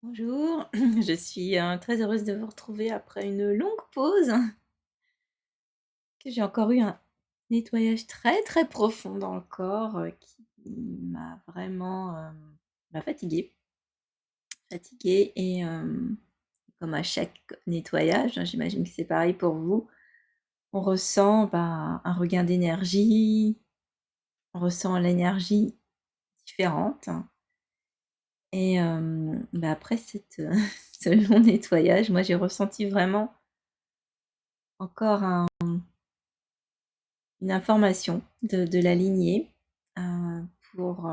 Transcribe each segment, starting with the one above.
Bonjour, je suis très heureuse de vous retrouver après une longue pause, que j'ai encore eu un nettoyage très, très profond dans le corps, qui m'a vraiment, m'a fatiguée et comme à chaque nettoyage, hein, j'imagine que c'est pareil pour vous, on ressent, bah, un regain d'énergie, on ressent l'énergie différente et bah, après cette, ce long nettoyage, moi j'ai ressenti vraiment encore une information de la lignée, pour,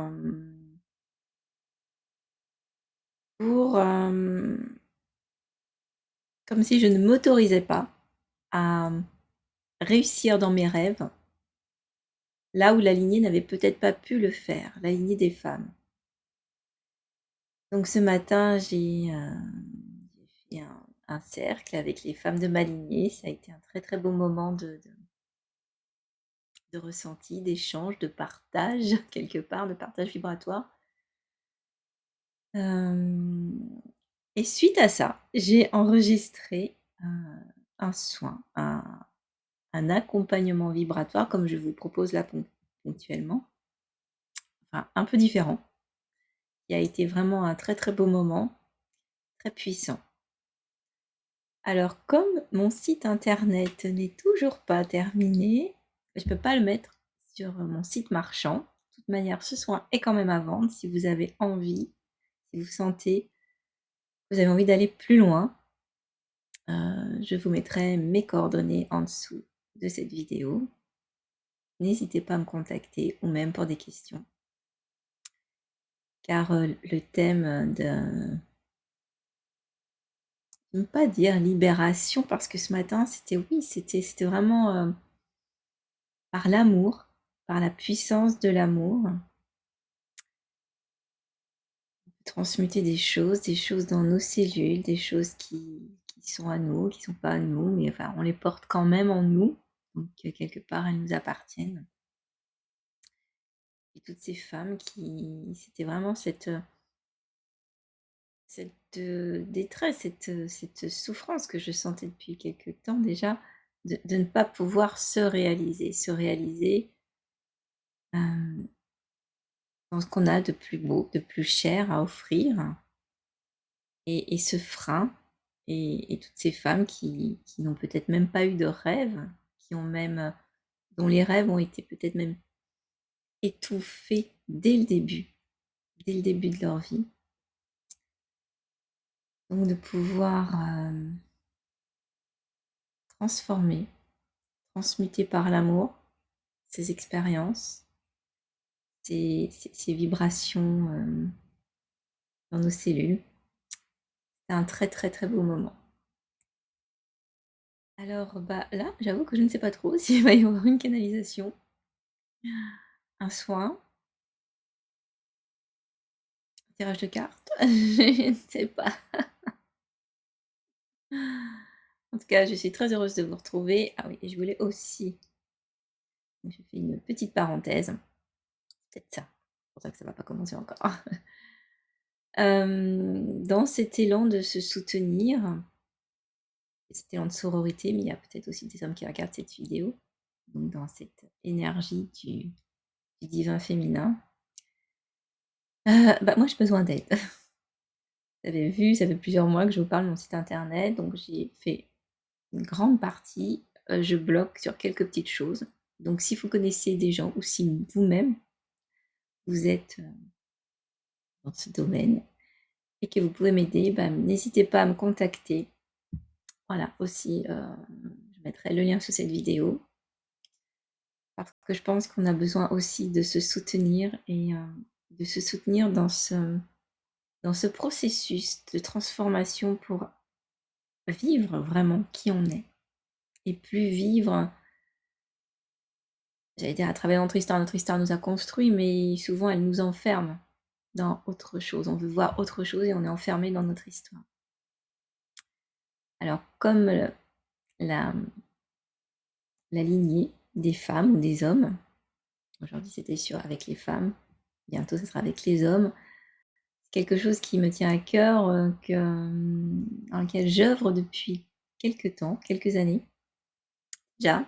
comme si je ne m'autorisais pas à, réussir dans mes rêves, là où la lignée n'avait peut-être pas pu le faire, la lignée des femmes. Donc ce matin, j'ai fait un cercle avec les femmes de ma lignée. Ça a été un très, très beau moment de ressenti, d'échange, de partage quelque part, de partage vibratoire. Hem Et suite à ça, j'ai enregistré, un soin, un accompagnement vibratoire comme je vous propose là ponctuellement, enfin un peu différent, qui a été vraiment un très, très beau moment, très puissant. Alors comme mon site internet n'est toujours pas terminé, je peux pas le mettre sur mon site marchand. De toute manière, ce soin est quand même à vendre si vous avez envie, si vous sentez que vous avez envie d'aller plus loin. Je vous mettrai mes coordonnées en dessous de cette vidéo. N'hésitez pas à me contacter ou même pour des questions. Car, le thème de ne pas dire libération parce que ce matin c'était oui, c'était vraiment, par l'amour, par la puissance de l'amour, transmuter des choses dans nos cellules, des choses qui sont à nous, qui sont pas à nous, mais enfin on les porte quand même en nous, donc quelque part elles nous appartiennent. Et toutes ces femmes qui c'était vraiment cette, détresse, cette souffrance que je sentais depuis quelque temps déjà, de ne pas pouvoir se réaliser, hem, dans ce qu'on a de plus beau, de plus cher à offrir et ce frein et toutes ces femmes qui n'ont peut-être même pas eu de rêve, qui ont même, dont les rêves ont été peut-être même étouffés dès le début de leur vie. Donc de pouvoir, transformer, transmuter par l'amour ces expériences, ces vibrations, dans nos cellules. C'est un très, très, très beau moment. Alors, bah, là, j'avoue que je ne sais pas trop s'il va y avoir une canalisation, un soin, un tirage de cartes, je ne sais pas. En tout cas, je suis très heureuse de vous retrouver. Ah oui, et je voulais aussi je fais une petite parenthèse, c'est peut-être ça, c'est pour ça que ça va pas commencer encore. Dans cet élan de se soutenir, cet élan de sororité, mais il y a peut-être aussi des hommes qui regardent cette vidéo, donc dans cette énergie du divin féminin, bah, moi j'ai besoin d'aide. Vous avez vu, ça fait plusieurs mois que je vous parle de mon site internet, donc j'ai fait une grande partie, je bloque sur quelques petites choses. Donc si vous connaissez des gens ou si vous-même, vous êtes, dans ce domaine et que vous pouvez m'aider, bah, n'hésitez pas à me contacter. Voilà, aussi, je mettrai le lien sous cette vidéo parce que je pense qu'on a besoin aussi de se soutenir et de se soutenir dans ce processus de transformation pour vivre vraiment qui on est et plus vivre, j'allais dire à travers notre histoire nous a construit, mais souvent elle nous enferme dans autre chose. On veut voir autre chose et on est enfermé dans notre histoire. Alors comme, la la lignée des femmes ou des hommes, aujourd'hui c'était sur avec les femmes, bientôt ce sera avec les hommes, quelque chose qui me tient à cœur, dans lequel j'œuvre depuis quelque temps, quelques années déjà.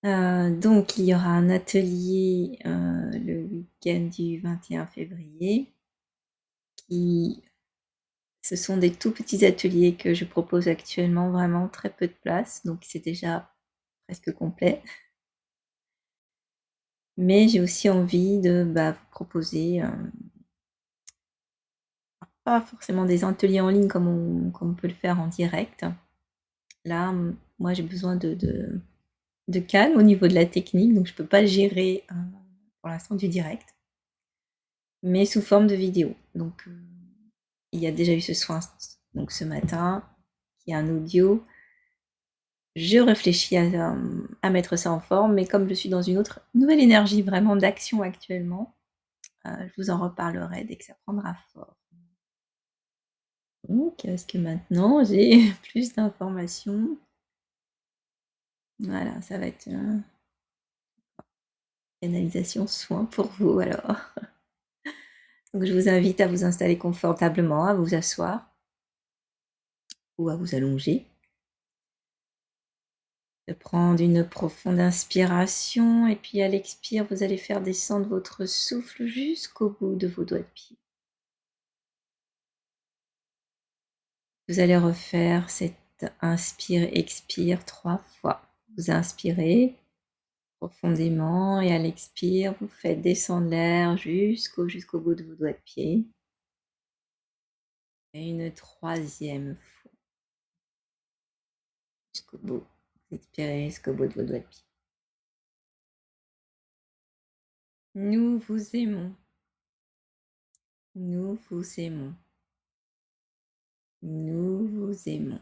Donc il y aura un atelier, le week-end du 21 février qui ce sont des tout petits ateliers que je propose actuellement, vraiment très peu de place, donc c'est déjà presque complet. Mais j'ai aussi envie de, vous proposer, pas forcément des ateliers en ligne comme on peut le faire en direct. Là, moi j'ai besoin de calme au niveau de la technique, donc je peux pas gérer, pour l'instant du direct, mais sous forme de vidéo. Donc, il y a déjà eu ce soin, donc ce matin, qui est un audio. Je réfléchis à mettre ça en forme, mais comme je suis dans une nouvelle énergie vraiment d'action actuellement, je vous en reparlerai dès que ça prendra forme. Donc, est-ce que maintenant j'ai plus d'informations? Voilà, ça va être, canalisation soin pour vous alors. Donc je vous invite à vous installer confortablement, à vous asseoir ou à vous allonger. De prendre une profonde inspiration et puis à l'expire, vous allez faire descendre votre souffle jusqu'au bout de vos doigts de pied. Vous allez refaire cette inspire-expire 3 fois. Vous inspirez profondément et à l'expire, vous faites descendre l'air jusqu'au bout de vos doigts de pied. Et une troisième fois jusqu'au bout. Vous expirez jusqu'au bout de vos doigts de pied. Nous vous aimons. Nous vous aimons. Nous vous aimons.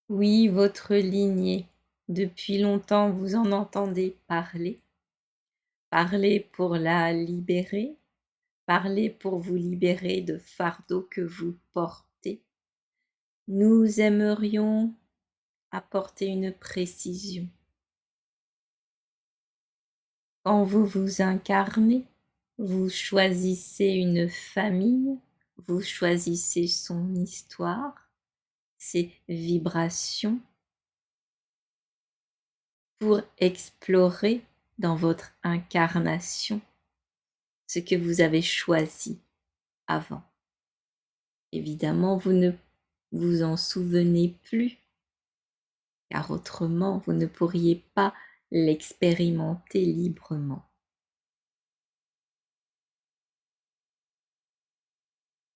Oui, votre lignée, depuis longtemps vous en entendez parler. Parler pour la libérer, parler pour vous libérer de fardeaux que vous portez. Nous aimerions apporter une précision. Quand vous vous incarnez, vous choisissez une famille, vous choisissez son histoire, ses vibrations, pour explorer dans votre incarnation ce que vous avez choisi avant. Évidemment, vous ne vous en souvenez plus, car autrement, vous ne pourriez pas l'expérimenter librement.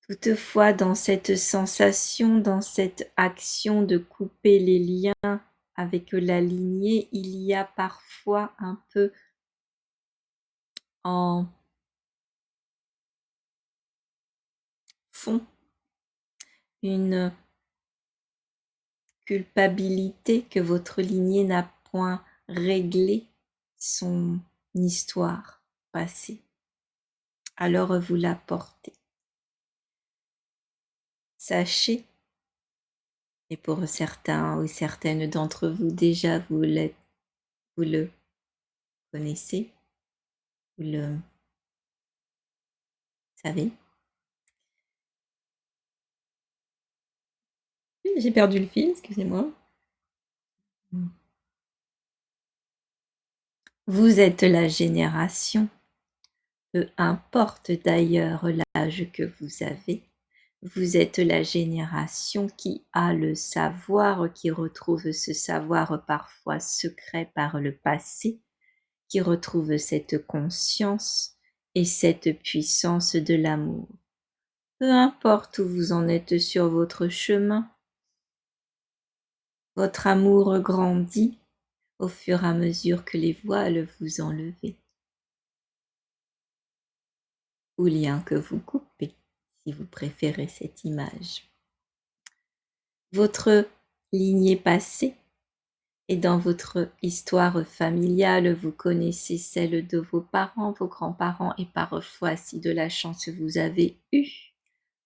Toutefois, dans cette sensation, dans cette action de couper les liens avec la lignée, il y a parfois un peu en fond une culpabilité que votre lignée n'a point réglé son histoire passée. Alors vous la portez. Sachez, et pour certains ou certaines d'entre vous déjà vous le connaissez, vous le savez. J'ai perdu le fil, excusez-moi. Vous êtes la génération, peu importe d'ailleurs l'âge que vous avez, vous êtes la génération qui a le savoir, qui retrouve ce savoir parfois secret par le passé, qui retrouve cette conscience et cette puissance de l'amour. Peu importe où vous en êtes sur votre chemin, votre amour grandit au fur et à mesure que les voiles vous enlevez, ou liens que vous coupez, si vous préférez cette image. Votre lignée passée et dans votre histoire familiale, vous connaissez celle de vos parents, vos grands-parents et parfois, si de la chance vous avez eu,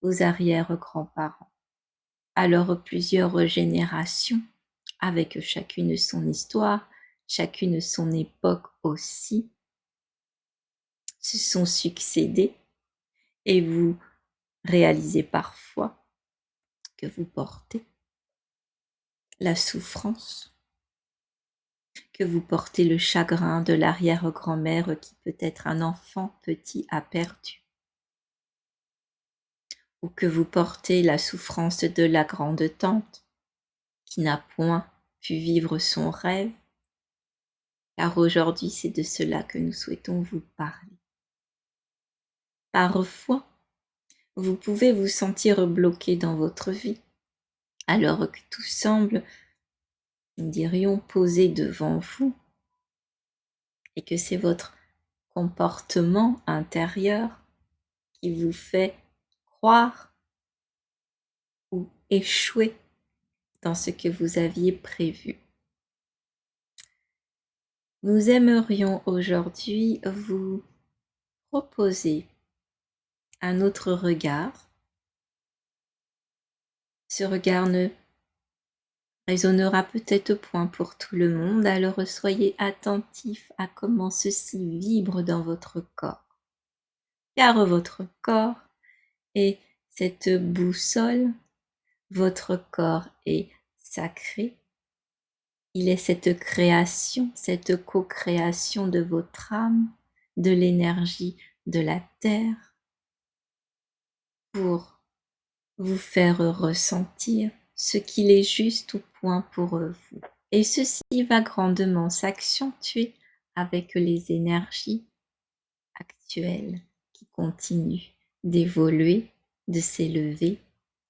vos arrière-grands-parents. alors plusieurs générations, avec chacune son histoire, chacune son époque aussi, se sont succédées et vous réalisez parfois que vous portez la souffrance, que vous portez le chagrin de l'arrière-grand-mère qui peut-être un enfant petit a perdu, ou que vous portez la souffrance de la grande-tante qui n'a point pu vivre son rêve, car aujourd'hui c'est de cela que nous souhaitons vous parler. Parfois, vous pouvez vous sentir bloqué dans votre vie, alors que tout semble, nous dirions, posé devant vous, et que c'est votre comportement intérieur qui vous fait croire ou échouer dans ce que vous aviez prévu. Nous aimerions aujourd'hui vous proposer un autre regard. Ce regard ne résonnera peut-être point pour tout le monde, alors soyez attentifs à comment ceci vibre dans votre corps. Car votre corps est cette boussole, votre corps est sacré. Il est cette création, cette co-création de votre âme, de l'énergie de la terre, pour vous faire ressentir ce qu'il est juste ou point pour vous. Et ceci va grandement s'accentuer avec les énergies actuelles qui continuent d'évoluer, de s'élever,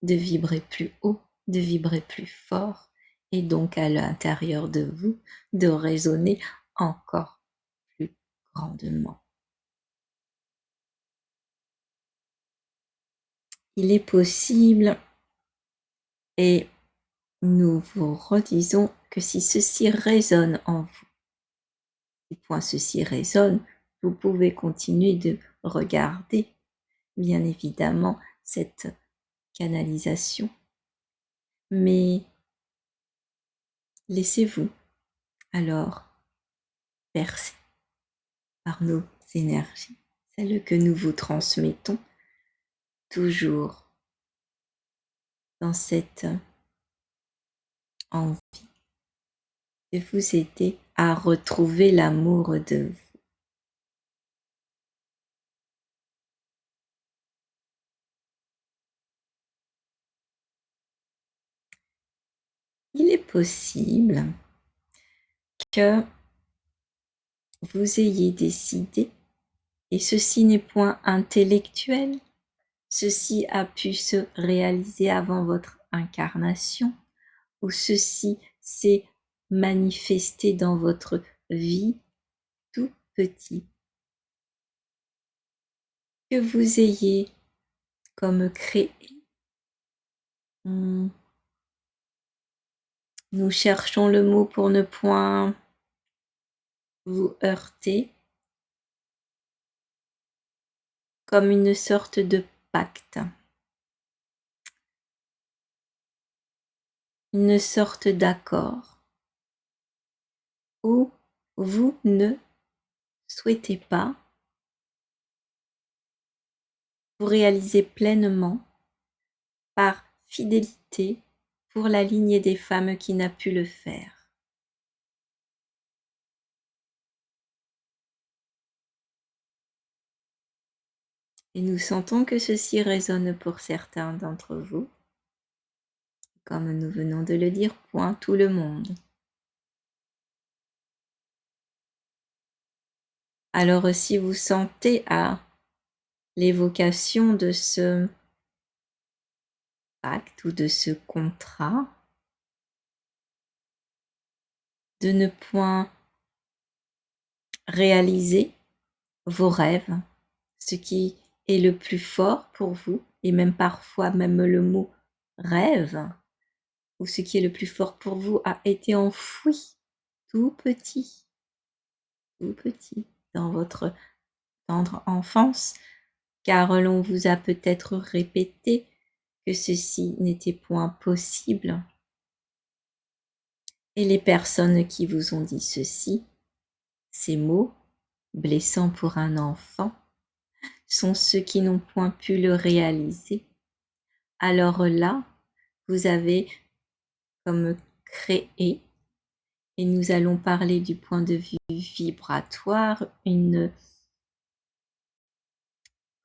de vibrer plus haut, de vibrer plus fort, et donc à l'intérieur de vous, de résonner encore plus grandement. Il est possible, et nous vous redisons que si ceci résonne en vous, si point ceci résonne, vous pouvez continuer de regarder, bien évidemment, cette canalisation, mais laissez-vous alors bercer par nos énergies, celles que nous vous transmettons, toujours dans cette envie de vous aider à retrouver l'amour de vous. Il est possible que vous ayez décidé, et ceci n'est point intellectuel, ceci a pu se réaliser avant votre incarnation, ou ceci s'est manifesté dans votre vie tout petit, que vous ayez comme créé. Nous cherchons le mot pour ne point vous heurter, comme une sorte de pacte, une sorte d'accord, où vous ne souhaitez pas vous réaliser pleinement par fidélité pour la lignée des femmes qui n'a pu le faire. Et nous sentons que ceci résonne pour certains d'entre vous. Comme nous venons de le dire, point tout le monde. Alors si vous sentez à l'évocation de ce pacte ou de ce contrat, de ne point réaliser vos rêves, ce qui est le plus fort pour vous, et même parfois même le mot rêve, ou ce qui est le plus fort pour vous a été enfoui tout petit, dans votre tendre enfance, car l'on vous a peut-être répété que ceci n'était point possible. Et les personnes qui vous ont dit ceci, ces mots, blessants pour un enfant, sont ceux qui n'ont point pu le réaliser. Alors là, vous avez comme créé, et nous allons parler du point de vue vibratoire,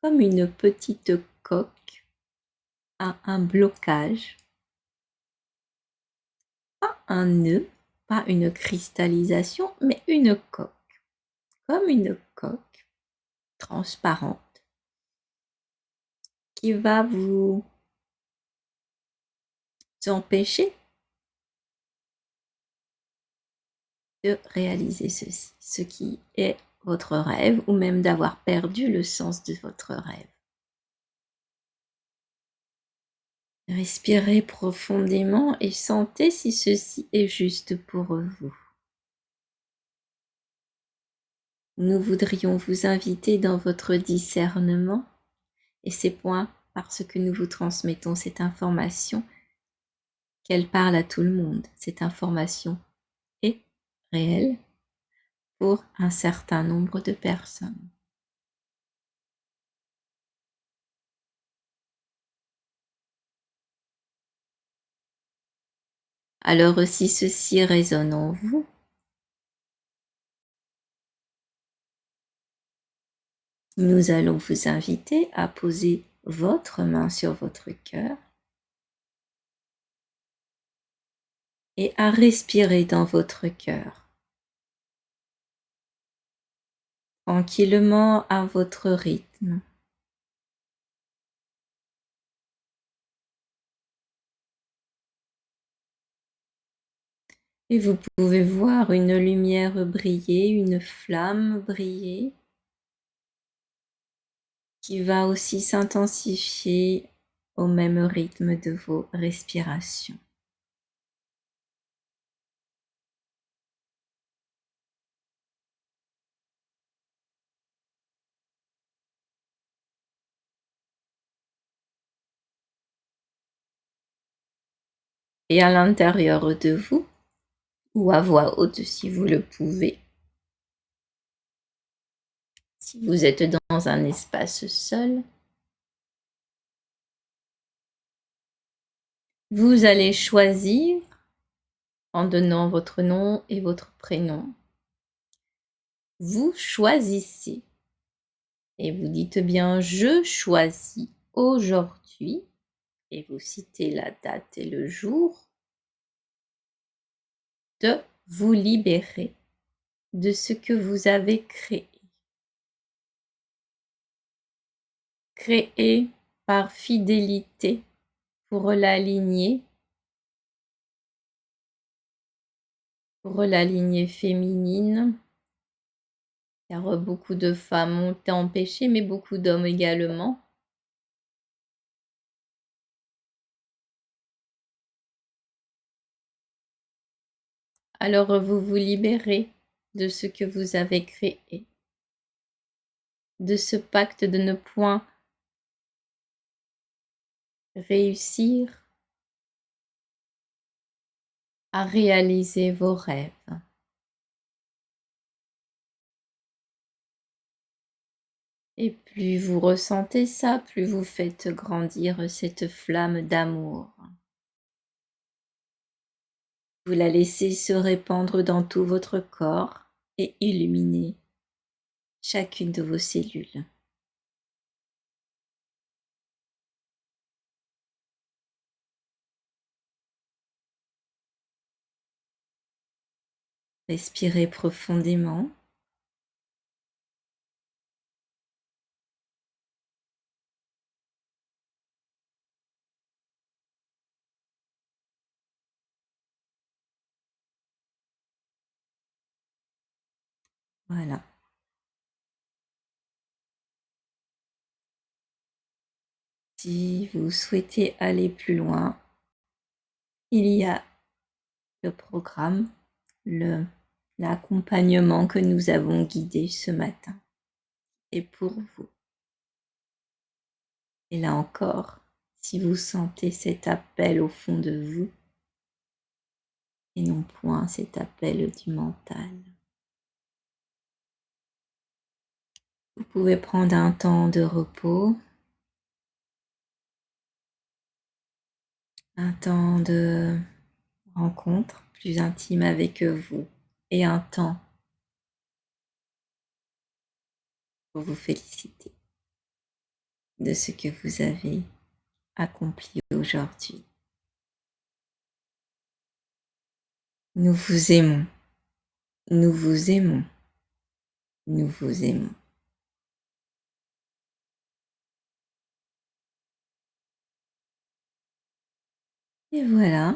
comme une petite coque à un blocage, pas un nœud, pas une cristallisation, mais une coque, comme une coque transparente qui va vous empêcher de réaliser ceci, ce qui est votre rêve, ou même d'avoir perdu le sens de votre rêve. Respirez profondément et sentez si ceci est juste pour vous. Nous voudrions vous inviter dans votre discernement, et c'est point parce que nous vous transmettons cette information qu'elle parle à tout le monde. Cette information est réelle pour un certain nombre de personnes. Alors si ceci résonne en vous, nous allons vous inviter à poser votre main sur votre cœur et à respirer dans votre cœur, tranquillement à votre rythme. Et vous pouvez voir une lumière briller, une flamme briller, qui va aussi s'intensifier au même rythme de vos respirations. Et à l'intérieur de vous, ou à voix haute si vous le pouvez, si vous êtes dans un espace seul, vous allez choisir, en donnant votre nom et votre prénom, vous choisissez et vous dites bien « je choisis aujourd'hui » et vous citez la date et le jour de vous libérer de ce que vous avez créé. Créé par fidélité pour la lignée féminine, car beaucoup de femmes ont été empêchées, mais beaucoup d'hommes également. Alors vous vous libérez de ce que vous avez créé, de ce pacte de ne point réussir à réaliser vos rêves. Et plus vous ressentez ça, plus vous faites grandir cette flamme d'amour. Vous la laissez se répandre dans tout votre corps et illuminer chacune de vos cellules. Respirez profondément. Voilà. Si vous souhaitez aller plus loin, il y a le programme, l'accompagnement que nous avons guidé ce matin. Et pour vous. Et là encore, Si vous sentez cet appel au fond de vous, et non point cet appel du mental. Vous pouvez prendre un temps de repos, un temps de rencontre plus intime avec vous et un temps pour vous féliciter de ce que vous avez accompli aujourd'hui. Nous vous aimons, nous vous aimons, nous vous aimons. Et voilà,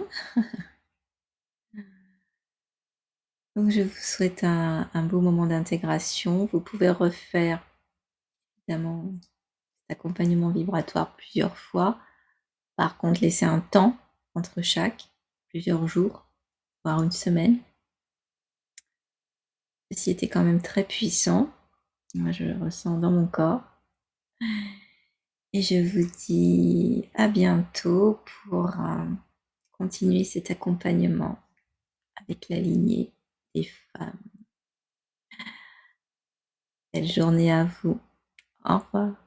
donc je vous souhaite un beau moment d'intégration. Vous pouvez refaire évidemment cet accompagnement vibratoire plusieurs fois. Par contre, laissez un temps entre chaque, plusieurs jours, voire une semaine. Ceci était quand même très puissant. Moi, je le ressens dans mon corps. Et je vous dis à bientôt pour continuer cet accompagnement avec la lignée des femmes. Belle journée à vous. Au revoir.